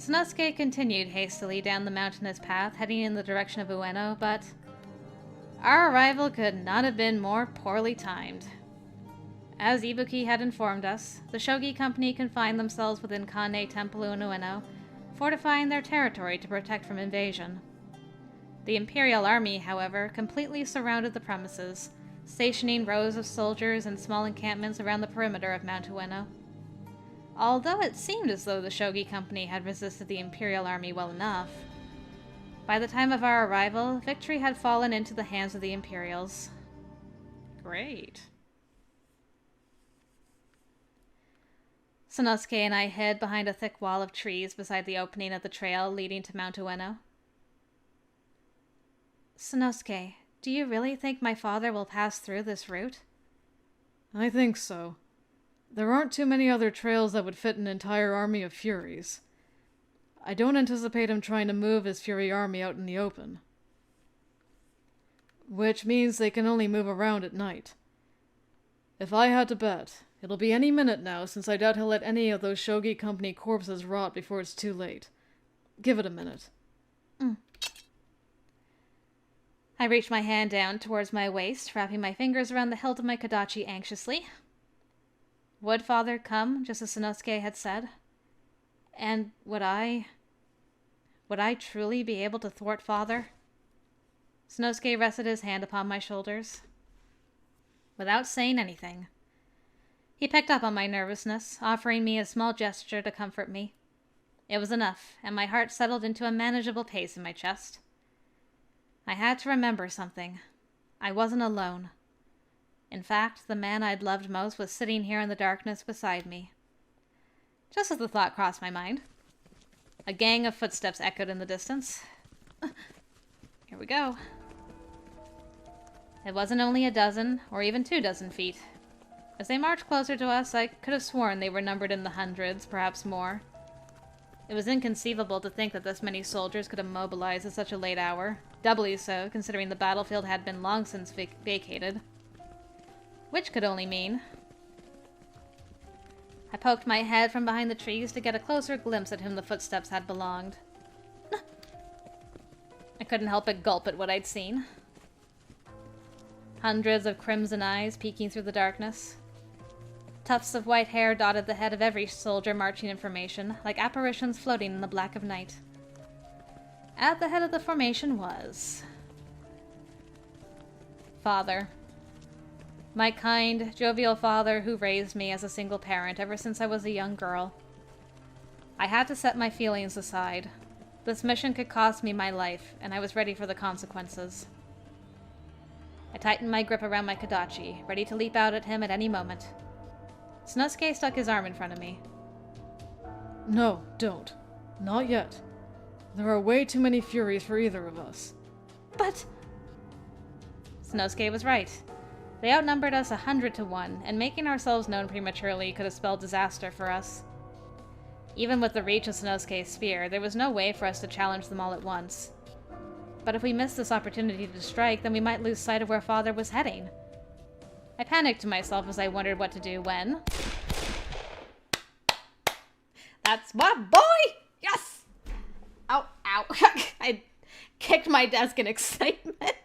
Sannosuke continued hastily down the mountainous path, heading in the direction of Ueno, but our arrival could not have been more poorly timed. As Ibuki had informed us, the Shogi Company confined themselves within Kane Temple in Ueno, fortifying their territory to protect from invasion. The Imperial Army, however, completely surrounded the premises, stationing rows of soldiers and small encampments around the perimeter of Mount Ueno. Although it seemed as though the Shogi Company had resisted the Imperial Army well enough, by the time of our arrival, victory had fallen into the hands of the Imperials. Great. Sannosuke and I hid behind a thick wall of trees beside the opening of the trail leading to Mount Ueno. Sannosuke, do you really think my father will pass through this route? I think so. There aren't too many other trails that would fit an entire army of furies. I don't anticipate him trying to move his fury army out in the open. Which means they can only move around at night. If I had to bet, it'll be any minute now, since I doubt he'll let any of those Shogi Company corpses rot before it's too late. Give it a minute. I reached my hand down towards my waist, wrapping my fingers around the hilt of my kodachi anxiously. Would Father come, just as Sannosuke had said? And would I truly be able to thwart Father? Sannosuke rested his hand upon my shoulders. Without saying anything, he picked up on my nervousness, offering me a small gesture to comfort me. It was enough, and my heart settled into a manageable pace in my chest. I had to remember something. I wasn't alone. In fact, the man I'd loved most was sitting here in the darkness beside me. Just as the thought crossed my mind, a gang of footsteps echoed in the distance. Here we go. It wasn't only a dozen, or even 2 dozen feet. As they marched closer to us, I could have sworn they were numbered in the hundreds, perhaps more. It was inconceivable to think that this many soldiers could have mobilized at such a late hour, doubly so considering the battlefield had been long since vacated. Which could only mean... I poked my head from behind the trees to get a closer glimpse at whom the footsteps had belonged. I couldn't help but gulp at what I'd seen. Hundreds of crimson eyes peeking through the darkness. Tufts of white hair dotted the head of every soldier marching in formation, like apparitions floating in the black of night. At the head of the formation was... Father. My kind, jovial father who raised me as a single parent ever since I was a young girl. I had to set my feelings aside. This mission could cost me my life, and I was ready for the consequences. I tightened my grip around my kodachi, ready to leap out at him at any moment. Sannosuke stuck his arm in front of me. No, don't. Not yet. There are way too many furies for either of us. But... Sannosuke was right. They outnumbered us 100 to 1, and making ourselves known prematurely could have spelled disaster for us. Even with the reach of Sanosuke's spear, there was no way for us to challenge them all at once. But if we missed this opportunity to strike, then we might lose sight of where Father was heading. I panicked to myself as I wondered what to do when... That's my boy! Yes! Ow, ow. I kicked my desk in excitement.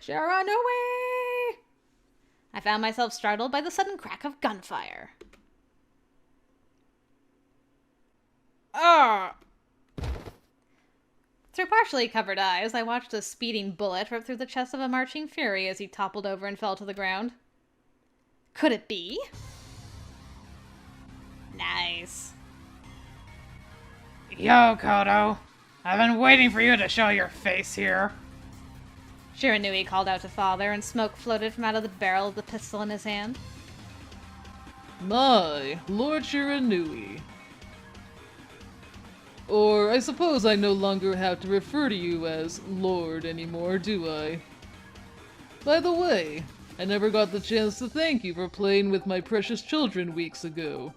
Shiranui! I found myself startled by the sudden crack of gunfire. Through partially covered eyes, I watched a speeding bullet rip through the chest of a marching fury as he toppled over and fell to the ground. Could it be? Nice. Yo, Kodo. I've been waiting for you to show your face here. Shiranui called out to Father, and smoke floated from out of the barrel of the pistol in his hand. My, Lord Shiranui. Or I suppose I no longer have to refer to you as Lord anymore, do I? By the way, I never got the chance to thank you for playing with my precious children weeks ago.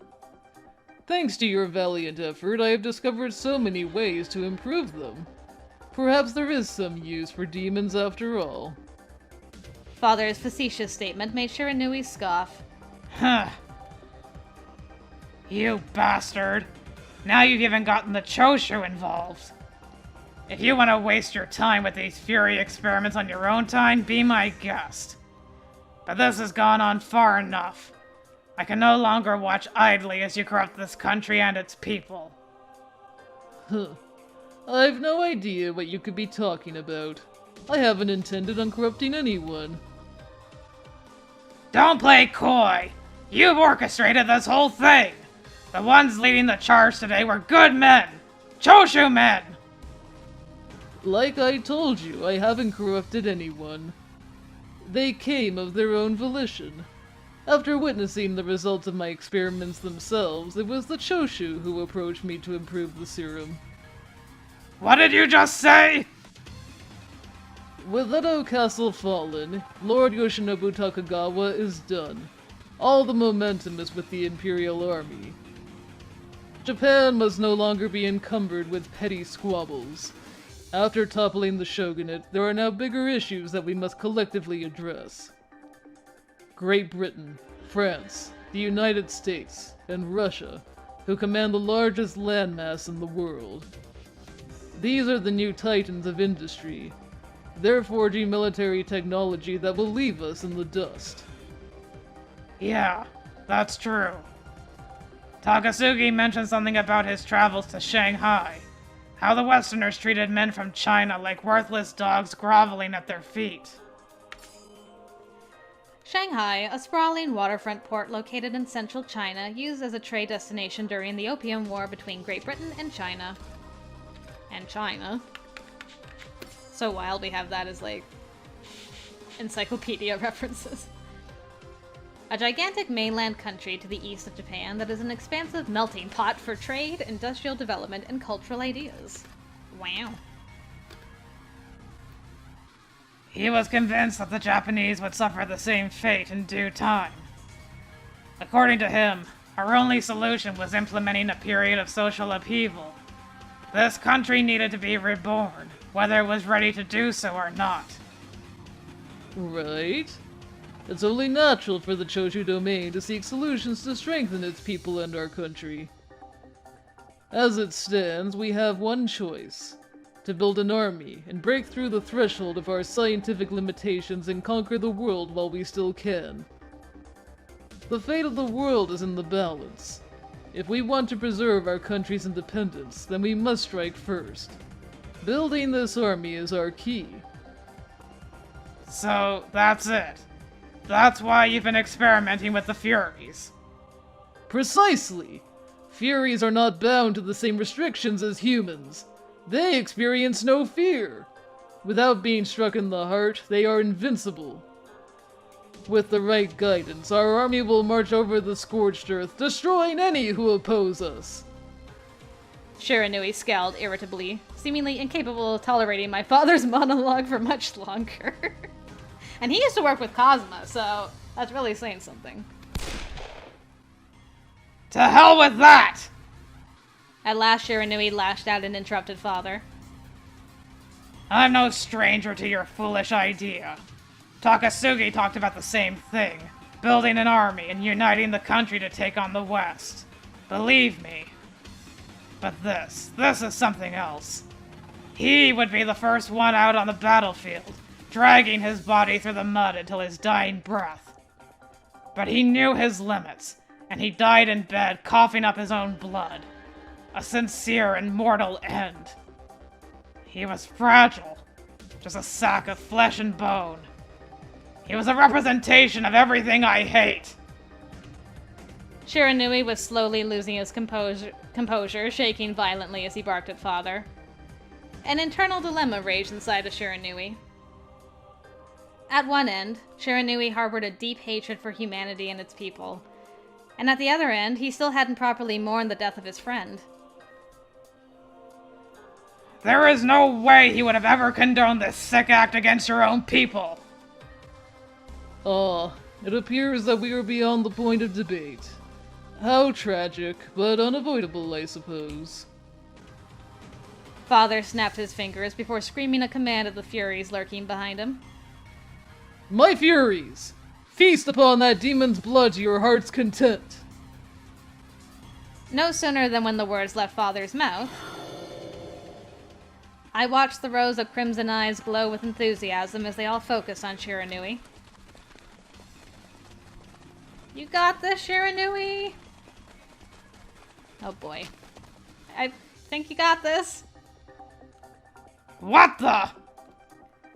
Thanks to your valiant effort, I have discovered so many ways to improve them. Perhaps there is some use for demons after all. Father's facetious statement made Shiranui scoff. Huh. You bastard. Now you've even gotten the Choshu involved. If you want to waste your time with these fury experiments on your own time, be my guest. But this has gone on far enough. I can no longer watch idly as you corrupt this country and its people. Huh. I've no idea what you could be talking about. I haven't intended on corrupting anyone. Don't play coy! You've orchestrated this whole thing! The ones leading the charge today were good men! Choshu men! Like I told you, I haven't corrupted anyone. They came of their own volition. After witnessing the results of my experiments themselves, it was the Choshu who approached me to improve the serum. What did you just say? With Edo Castle fallen, Lord Yoshinobu Takagawa is done. All the momentum is with the Imperial Army. Japan must no longer be encumbered with petty squabbles. After toppling the shogunate, there are now bigger issues that we must collectively address. Great Britain, France, the United States, and Russia, who command the largest landmass in the world. These are the new titans of industry. They're forging military technology that will leave us in the dust. Yeah, that's true. Takasugi mentioned something about his travels to Shanghai. How the Westerners treated men from China like worthless dogs groveling at their feet. Shanghai, a sprawling waterfront port located in central China, used as a trade destination during the Opium War between Great Britain and China. So wild we have that as, like, encyclopedia references. A gigantic mainland country to the east of Japan that is an expansive melting pot for trade, industrial development, and cultural ideas. Wow. He was convinced that the Japanese would suffer the same fate in due time. According to him, our only solution was implementing a period of social upheaval. This country needed to be reborn, whether it was ready to do so or not. Right? It's only natural for the Choshu domain to seek solutions to strengthen its people and our country. As it stands, we have one choice: to build an army and break through the threshold of our scientific limitations and conquer the world while we still can. The fate of the world is in the balance. If we want to preserve our country's independence, then we must strike first. Building this army is our key. So, that's it. That's why you've been experimenting with the Furies. Precisely! Furies are not bound to the same restrictions as humans. They experience no fear. Without being struck in the heart, they are invincible. With the right guidance, our army will march over the scorched earth, destroying any who oppose us. Shiranui scowled irritably, seemingly incapable of tolerating my father's monologue for much longer. And he used to work with Kazuma, so that's really saying something. To hell with that! At last, Shiranui lashed out and interrupted father. I'm no stranger to your foolish idea. Takasugi talked about the same thing, building an army and uniting the country to take on the West. Believe me. But this is something else. He would be the first one out on the battlefield, dragging his body through the mud until his dying breath. But he knew his limits, and he died in bed coughing up his own blood. A sincere and mortal end. He was fragile, just a sack of flesh and bone. He was a representation of everything I hate. Shiranui was slowly losing his composure, shaking violently as he barked at father. An internal dilemma raged inside of Shiranui. At one end, Shiranui harbored a deep hatred for humanity and its people. And at the other end, he still hadn't properly mourned the death of his friend. There is no way he would have ever condoned this sick act against your own people. It appears that we are beyond the point of debate. How tragic, but unavoidable, I suppose. Father snapped his fingers before screaming a command at the Furies lurking behind him. My Furies! Feast upon that demon's blood to your heart's content! No sooner than when the words left Father's mouth, I watched the rows of crimson eyes glow with enthusiasm as they all focused on Shiranui. You got this, Shiranui! Oh boy. I think you got this. What the?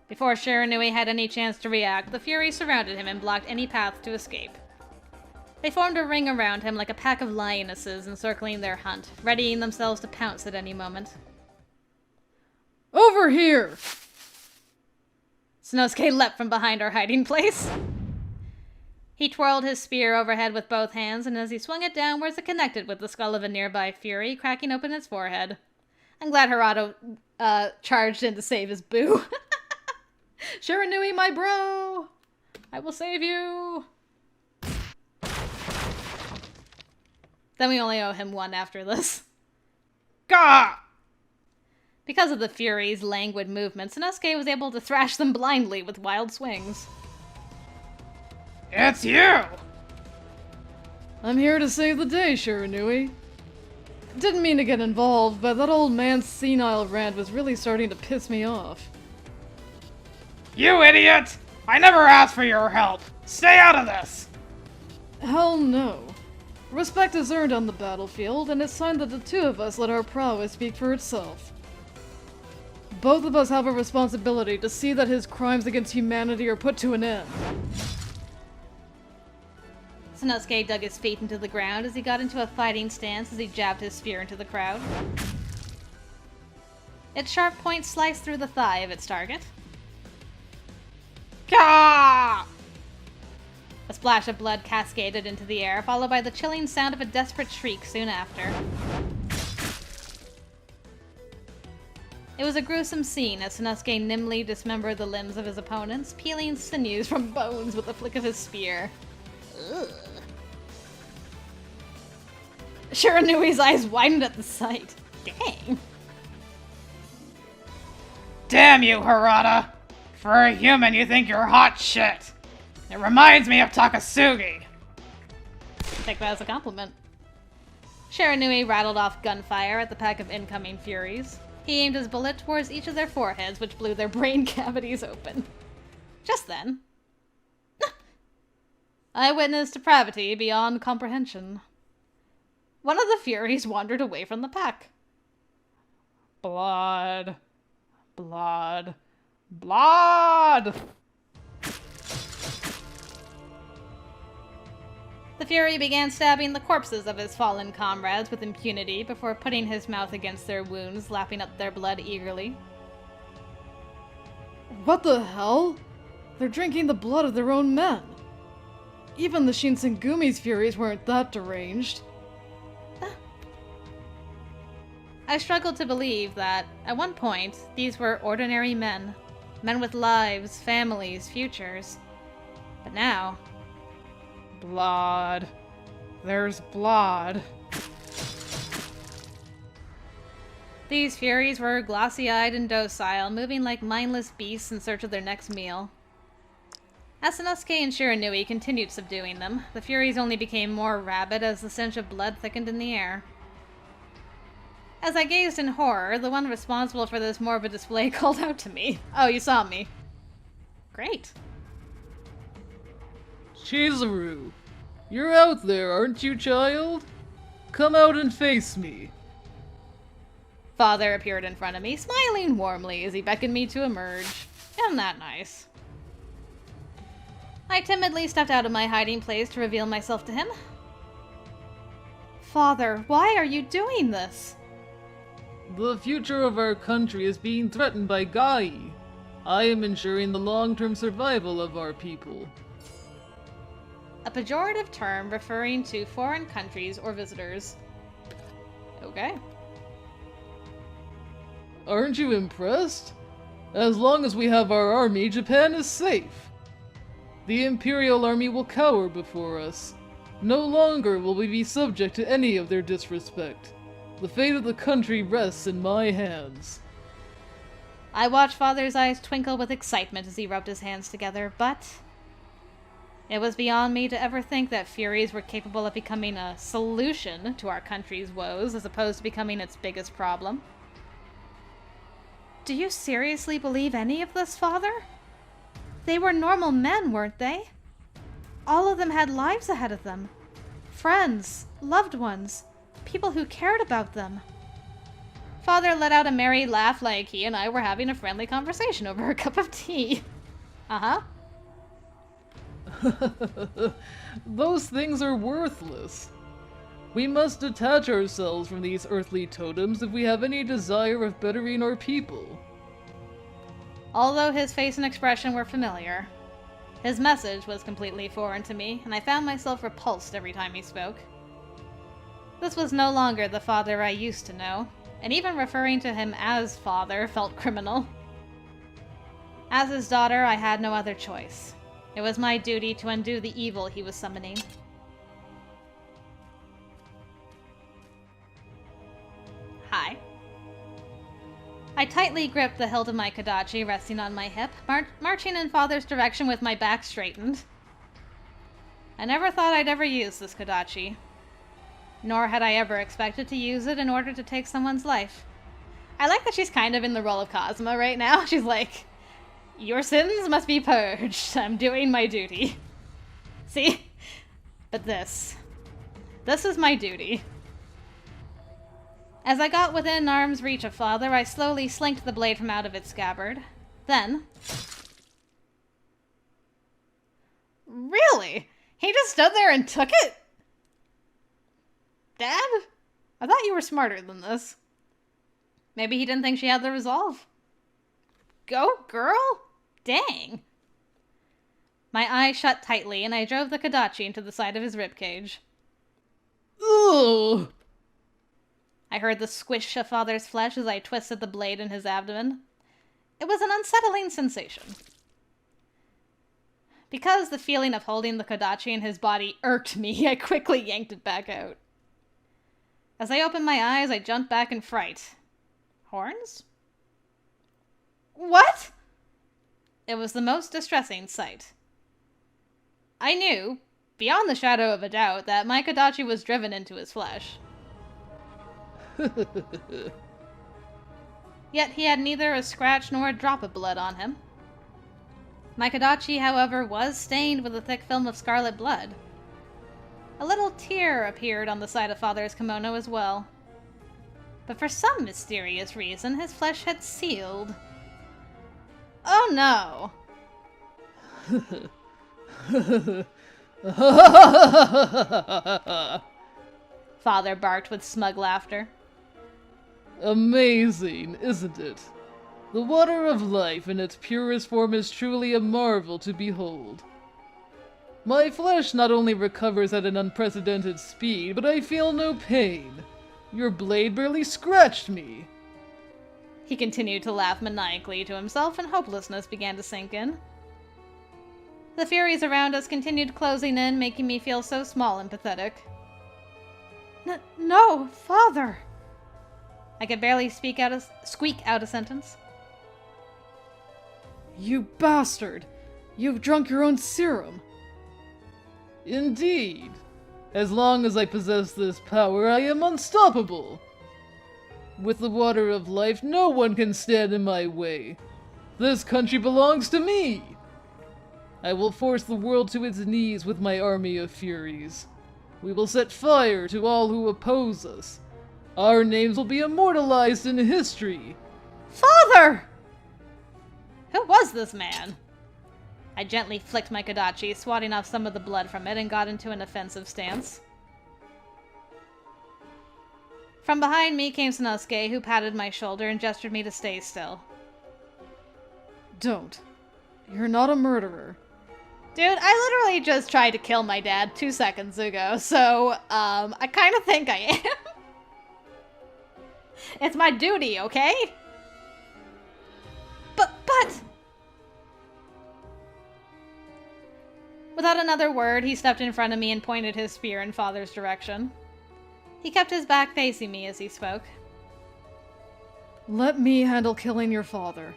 Before Shiranui had any chance to react, the Furies surrounded him and blocked any path to escape. They formed a ring around him like a pack of lionesses encircling their hunt, readying themselves to pounce at any moment. Over here! Sannosuke leapt from behind our hiding place. He twirled his spear overhead with both hands, and as he swung it downwards, it connected with the skull of a nearby Fury, cracking open its forehead. I'm glad Harado charged in to save his boo. Shiranui, my bro! I will save you! Then we only owe him one after this. Gah! Because of the Furies' languid movements, Sannosuke was able to thrash them blindly with wild swings. It's you! I'm here to save the day, Shiranui. Didn't mean to get involved, but that old man's senile rant was really starting to piss me off. You idiot! I never asked for your help! Stay out of this! Hell no. Respect is earned on the battlefield, and it's time that the two of us let our prowess speak for itself. Both of us have a responsibility to see that his crimes against humanity are put to an end. Sannosuke dug his feet into the ground as he got into a fighting stance as he jabbed his spear into the crowd. Its sharp point sliced through the thigh of its target. Gah! A splash of blood cascaded into the air, followed by the chilling sound of a desperate shriek soon after. It was a gruesome scene as Sannosuke nimbly dismembered the limbs of his opponents, peeling sinews from bones with a flick of his spear. Ugh. Shiranui's eyes widened at the sight. Dang. Damn you, Harada! For a human, you think you're hot shit! It reminds me of Takasugi! Take that as a compliment. Shiranui rattled off gunfire at the pack of incoming Furies. He aimed his bullet towards each of their foreheads, which blew their brain cavities open. Just then, I witnessed depravity beyond comprehension. One of the Furies wandered away from the pack. Blood. Blood. Blood! The Fury began stabbing the corpses of his fallen comrades with impunity before putting his mouth against their wounds, lapping up their blood eagerly. What the hell? They're drinking the blood of their own men. Even the Shinsengumi's Furies weren't that deranged. I struggled to believe that, at one point, these were ordinary men. Men with lives, families, futures. But now... Blood. There's blood. These Furies were glossy-eyed and docile, moving like mindless beasts in search of their next meal. As Sannosuke and Shiranui continued subduing them, the Furies only became more rabid as the stench of blood thickened in the air. As I gazed in horror, the one responsible for this morbid display called out to me. Oh, you saw me. Great. Chizuru, you're out there, aren't you, child? Come out and face me. Father appeared in front of me, smiling warmly as he beckoned me to emerge. Isn't that nice? I timidly stepped out of my hiding place to reveal myself to him. Father, why are you doing this? The future of our country is being threatened by Gai. I am ensuring the long-term survival of our people. A pejorative term referring to foreign countries or visitors. Okay. Aren't you impressed? As long as we have our army, Japan is safe. The Imperial Army will cower before us. No longer will we be subject to any of their disrespect. The fate of the country rests in my hands. I watched Father's eyes twinkle with excitement as he rubbed his hands together, but... It was beyond me to ever think that furies were capable of becoming a solution to our country's woes as opposed to becoming its biggest problem. Do you seriously believe any of this, Father? They were normal men, weren't they? All of them had lives ahead of them. Friends, loved ones, people who cared about them. Father let out a merry laugh like he and I were having a friendly conversation over a cup of tea. Uh-huh. Those things are worthless. We must detach ourselves from these earthly totems if we have any desire of bettering our people. Although his face and expression were familiar, his message was completely foreign to me, and I found myself repulsed every time he spoke. This was no longer the father I used to know, and even referring to him as father felt criminal. As his daughter, I had no other choice. It was my duty to undo the evil he was summoning. Hi. I tightly gripped the hilt of my kodachi resting on my hip, marching in Father's direction with my back straightened. I never thought I'd ever use this kodachi, nor had I ever expected to use it in order to take someone's life. I like that she's kind of in the role of Cosmo right now. She's like, your sins must be purged. I'm doing my duty. See? But this is my duty. As I got within arm's reach of Father, I slowly slinked the blade from out of its scabbard. Then... Really? He just stood there and took it? Dad? I thought you were smarter than this. Maybe he didn't think she had the resolve. Go, girl? Dang. My eyes shut tightly, and I drove the kodachi into the side of his ribcage. Ugh! I heard the squish of Father's flesh as I twisted the blade in his abdomen. It was an unsettling sensation. Because the feeling of holding the kodachi in his body irked me, I quickly yanked it back out. As I opened my eyes, I jumped back in fright. Horns? What? It was the most distressing sight. I knew, beyond the shadow of a doubt, that my kodachi was driven into his flesh. Yet he had neither a scratch nor a drop of blood on him. My kodachi, however, was stained with a thick film of scarlet blood. A little tear appeared on the side of Father's kimono as well. But for some mysterious reason, his flesh had sealed. Oh no! Father barked with smug laughter. Amazing, isn't it? The water of life in its purest form is truly a marvel to behold. My flesh not only recovers at an unprecedented speed, but I feel no pain. Your blade barely scratched me. He continued to laugh maniacally to himself, and hopelessness began to sink in. The furies around us continued closing in, making me feel so small and pathetic. No, Father! I could barely squeak out a sentence. You bastard! You've drunk your own serum! Indeed. As long as I possess this power, I am unstoppable. With the water of life, no one can stand in my way. This country belongs to me. I will force the world to its knees with my army of furies. We will set fire to all who oppose us. Our names will be immortalized in history. Father! Who was this man? I gently flicked my kodachi, swatting off some of the blood from it, and got into an offensive stance. From behind me came Sannosuke, who patted my shoulder and gestured me to stay still. Don't. You're not a murderer. Dude, I literally just tried to kill my dad 2 seconds ago, so, I kind of think I am. It's my duty, okay? But... Without another word, he stepped in front of me and pointed his spear in Father's direction. He kept his back facing me as he spoke. Let me handle killing your father.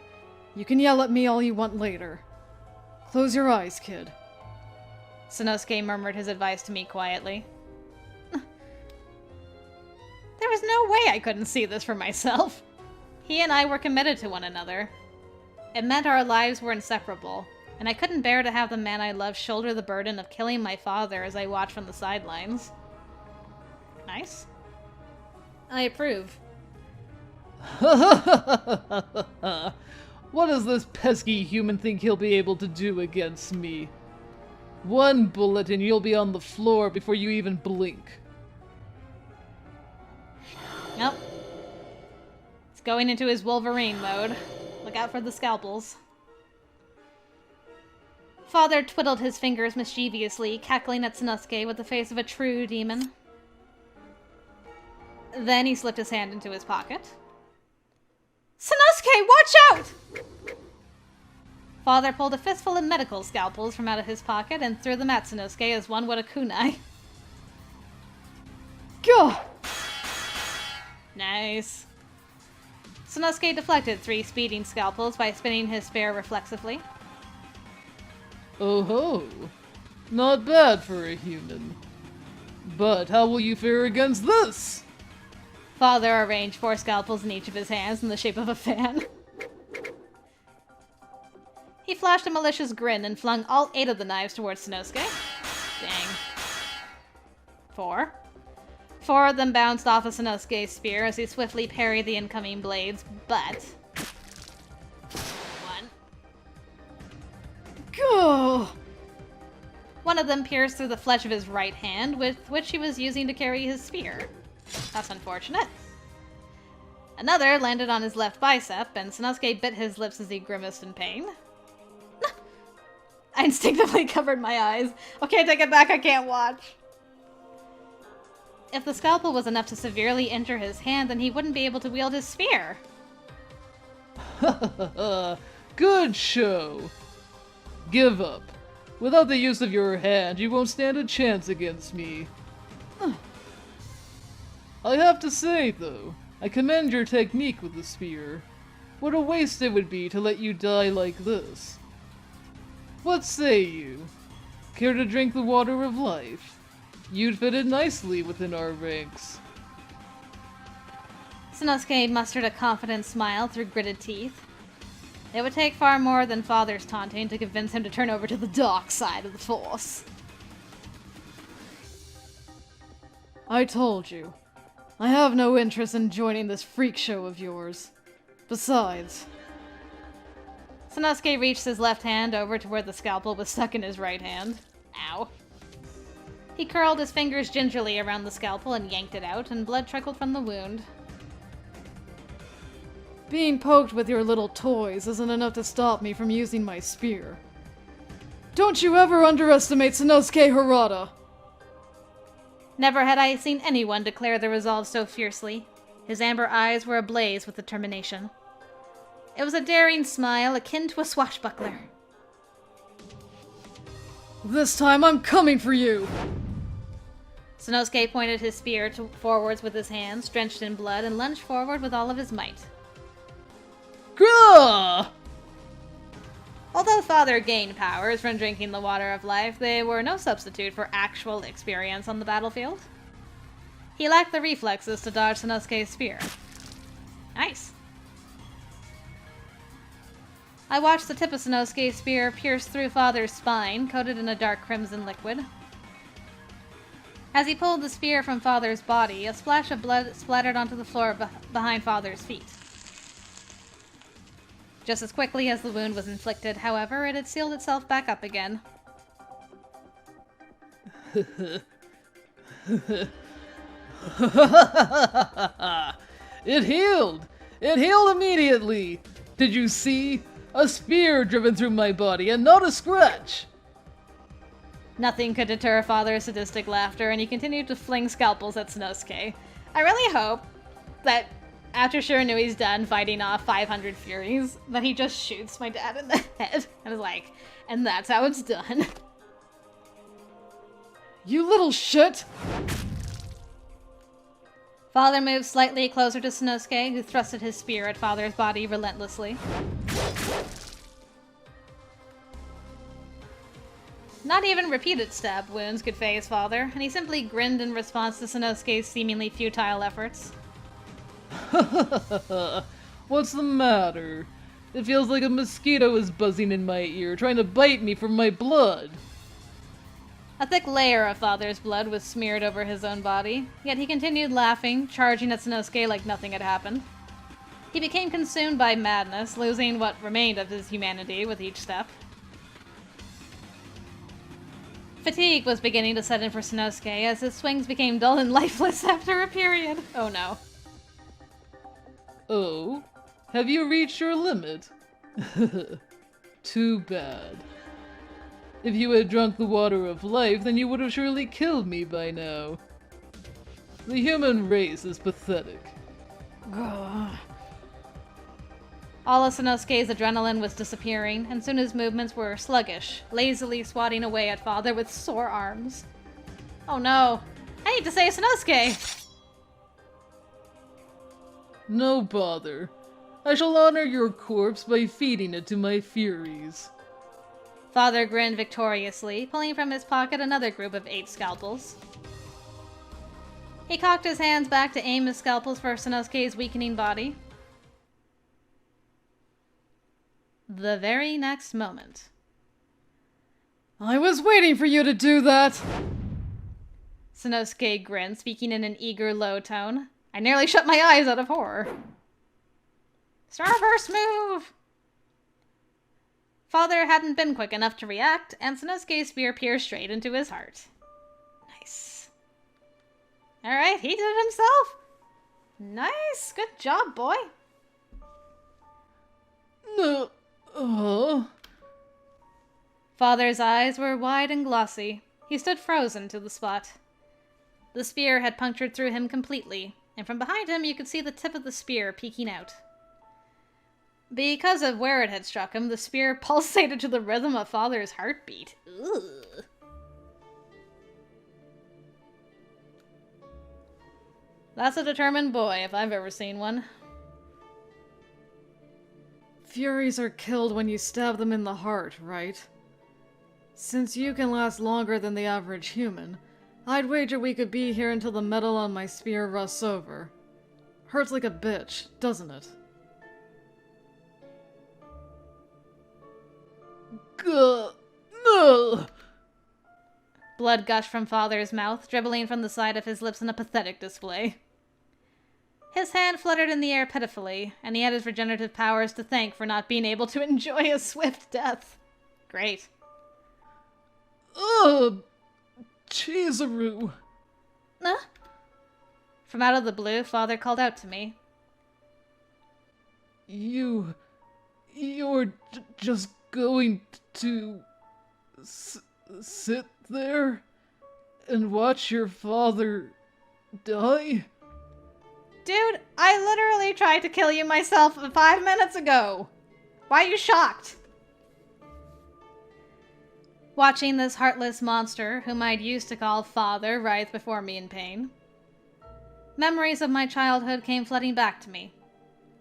You can yell at me all you want later. Close your eyes, kid. Sannosuke murmured his advice to me quietly. There was no way I couldn't see this for myself. He and I were committed to one another. It meant our lives were inseparable, and I couldn't bear to have the man I loved shoulder the burden of killing my father as I watched from the sidelines. Nice. I approve. What does this pesky human think he'll be able to do against me? One bullet and you'll be on the floor before you even blink. Nope. He's going into his Wolverine mode. Look out for the scalpels. Father twiddled his fingers mischievously, cackling at Sannosuke with the face of a true demon. Then he slipped his hand into his pocket. Sannosuke, watch out! Father pulled a fistful of medical scalpels from out of his pocket and threw them at Sannosuke as one would a kunai. Gah! Nice. Sannosuke deflected 3 speeding scalpels by spinning his spear reflexively. Oh ho! Not bad for a human. But how will you fare against this? Father arranged 4 scalpels in each of his hands in the shape of a fan. He flashed a malicious grin and flung all 8 of the knives towards Sannosuke. Dang. 4. 4 of them bounced off of Sannosuke's spear as he swiftly parried the incoming blades, but... 1. Gah! One of them pierced through the flesh of his right hand, with which he was using to carry his spear. That's unfortunate. Another landed on his left bicep, and Sannosuke bit his lips as he grimaced in pain. I instinctively covered my eyes. Okay, take it back, I can't watch. If the scalpel was enough to severely injure his hand, then he wouldn't be able to wield his spear. Good show. Give up. Without the use of your hand, you won't stand a chance against me. I have to say, though, I commend your technique with the spear. What a waste it would be to let you die like this. What say you? Care to drink the water of life? You'd fit in nicely within our ranks. Sannosuke mustered a confident smile through gritted teeth. It would take far more than Father's taunting to convince him to turn over to the dark side of the Force. I told you. I have no interest in joining this freak show of yours. Besides... Sannosuke reached his left hand over to where the scalpel was stuck in his right hand. Ow. He curled his fingers gingerly around the scalpel and yanked it out, and blood trickled from the wound. Being poked with your little toys isn't enough to stop me from using my spear. Don't you ever underestimate Sannosuke Harada! Never had I seen anyone declare their resolve so fiercely. His amber eyes were ablaze with determination. It was a daring smile akin to a swashbuckler. This time I'm coming for you! Sannosuke pointed his spear forwards with his hands, drenched in blood, and lunged forward with all of his might. Grah! Although Father gained powers from drinking the water of life, they were no substitute for actual experience on the battlefield. He lacked the reflexes to dodge Sannosuke's spear. Nice. I watched the tip of Sannosuke's spear pierce through Father's spine, coated in a dark crimson liquid. As he pulled the spear from Father's body, a splash of blood splattered onto the floor behind Father's feet. Just as quickly as the wound was inflicted, however, it had sealed itself back up again. It healed! It healed immediately! Did you see? A spear driven through my body and not a scratch! Nothing could deter Father's sadistic laughter, and he continued to fling scalpels at Sannosuke. I really hope that after Shiranui's done fighting off 500 furies, that he just shoots my dad in the head and is like, and that's how it's done. You little shit! Father moved slightly closer to Sannosuke, who thrusted his spear at Father's body relentlessly. Not even repeated stab wounds could phase Father, and he simply grinned in response to Sanosuke's seemingly futile efforts. What's the matter? It feels like a mosquito is buzzing in my ear, trying to bite me from my blood. A thick layer of Father's blood was smeared over his own body, yet he continued laughing, charging at Sannosuke like nothing had happened. He became consumed by madness, losing what remained of his humanity with each step. Fatigue was beginning to set in for Sannosuke as his swings became dull and lifeless after a period. Oh no. Oh? Have you reached your limit? Too bad. If you had drunk the water of life, then you would have surely killed me by now. The human race is pathetic. All of Sanosuke's adrenaline was disappearing, and soon his movements were sluggish, lazily swatting away at Father with sore arms. Oh no. I need to save Sannosuke! No bother. I shall honor your corpse by feeding it to my furies. Father grinned victoriously, pulling from his pocket another group of 8 scalpels. He cocked his hands back to aim his scalpels for Sanosuke's weakening body. The very next moment. I was waiting for you to do that! Sannosuke grinned, speaking in an eager, low tone. I nearly shut my eyes out of horror. Starburst move! Father hadn't been quick enough to react, and Sanosuke's spear pierced straight into his heart. Nice. Alright, he did it himself. Nice. Good job, boy. No. Father's eyes were wide and glossy. He stood frozen to the spot. The spear had punctured through him completely, and from behind him you could see the tip of the spear peeking out. Because of where it had struck him, the spear pulsated to the rhythm of Father's heartbeat. Ugh. That's a determined boy, if I've ever seen one. Furies are killed when you stab them in the heart, right? Since you can last longer than the average human, I'd wager we could be here until the metal on my spear rusts over. Hurts like a bitch, doesn't it? No. Blood gushed from Father's mouth, dribbling from the side of his lips in a pathetic display. His hand fluttered in the air pitifully, and he had his regenerative powers to thank for not being able to enjoy a swift death. Great. Chizuru. From out of the blue, Father called out to me. You're just going to sit there and watch your father die? Dude, I literally tried to kill you myself 5 minutes ago. Why are you shocked? Watching this heartless monster, whom I'd used to call Father, writhe before me in pain. Memories of my childhood came flooding back to me.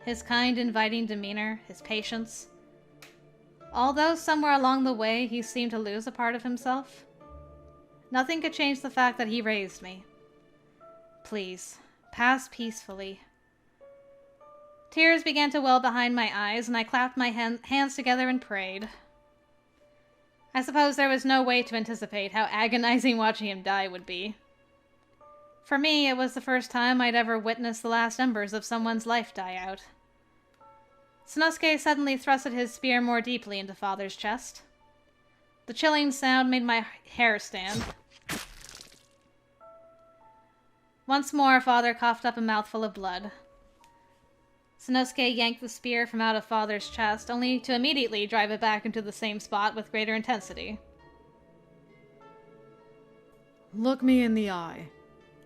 His kind, inviting demeanor, his patience. Although somewhere along the way he seemed to lose a part of himself, nothing could change the fact that he raised me. Please, pass peacefully. Tears began to well behind my eyes, and I clapped my hands together and prayed. I suppose there was no way to anticipate how agonizing watching him die would be. For me, it was the first time I'd ever witnessed the last embers of someone's life die out. Sannosuke suddenly thrusted his spear more deeply into Father's chest. The chilling sound made my hair stand. Once more, Father coughed up a mouthful of blood. Sannosuke yanked the spear from out of Father's chest, only to immediately drive it back into the same spot with greater intensity. Look me in the eye.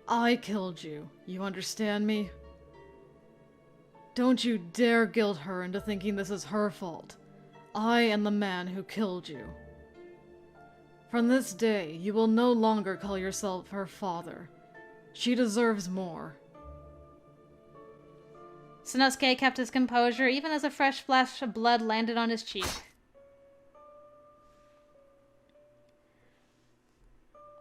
I killed you. You understand me? Don't you dare guilt her into thinking this is her fault. I am the man who killed you. From this day, you will no longer call yourself her father. She deserves more. Sannosuke kept his composure even as a fresh splash of blood landed on his cheek.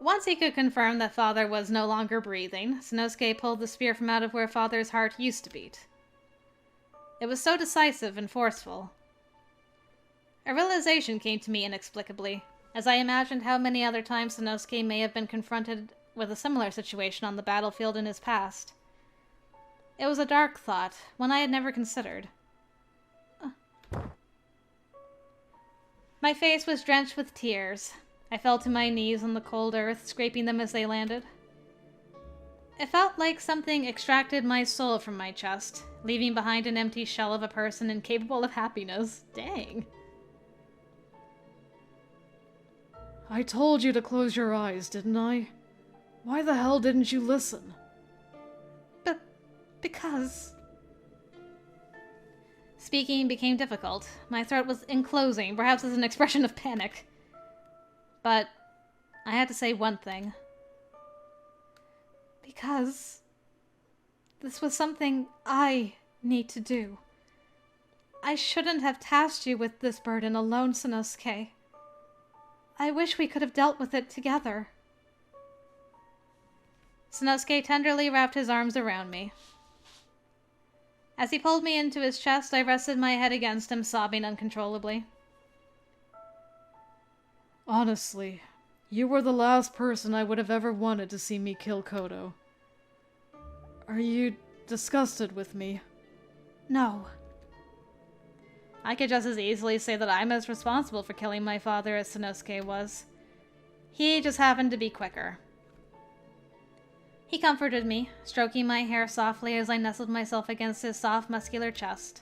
Once he could confirm that Father was no longer breathing, Sannosuke pulled the spear from out of where Father's heart used to beat. It was so decisive and forceful. A realization came to me inexplicably, as I imagined how many other times Sannosuke may have been confronted with a similar situation on the battlefield in his past. It was a dark thought, one I had never considered. My face was drenched with tears. I fell to my knees on the cold earth, scraping them as they landed. It felt like something extracted my soul from my chest, leaving behind an empty shell of a person incapable of happiness. Dang. I told you to close your eyes, didn't I? Why the hell didn't you listen? Because... Speaking became difficult. My throat was enclosing, perhaps as an expression of panic. But I had to say one thing. Because this was something I need to do. I shouldn't have tasked you with this burden alone, Sannosuke. I wish we could have dealt with it together. Sannosuke tenderly wrapped his arms around me. As he pulled me into his chest, I rested my head against him, sobbing uncontrollably. Honestly, you were the last person I would have ever wanted to see me kill Kodo. Are you disgusted with me? No. I could just as easily say that I'm as responsible for killing my father as Sannosuke was. He just happened to be quicker. He comforted me, stroking my hair softly as I nestled myself against his soft, muscular chest.